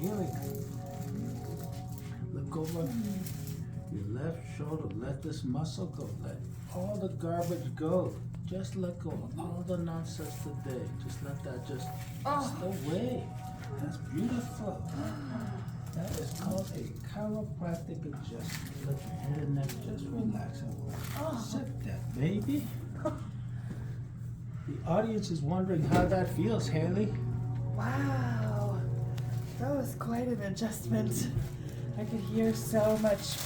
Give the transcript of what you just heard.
feeling. Look over your left shoulder. Let this muscle go. Let all the garbage go. Just let go of all the nonsense today. Just let that just away. That's beautiful. That is called a chiropractic adjustment. Let your head and neck just relax and sit that, baby. The audience is wondering how that feels, Haley. Wow, that was quite an adjustment. I could hear so much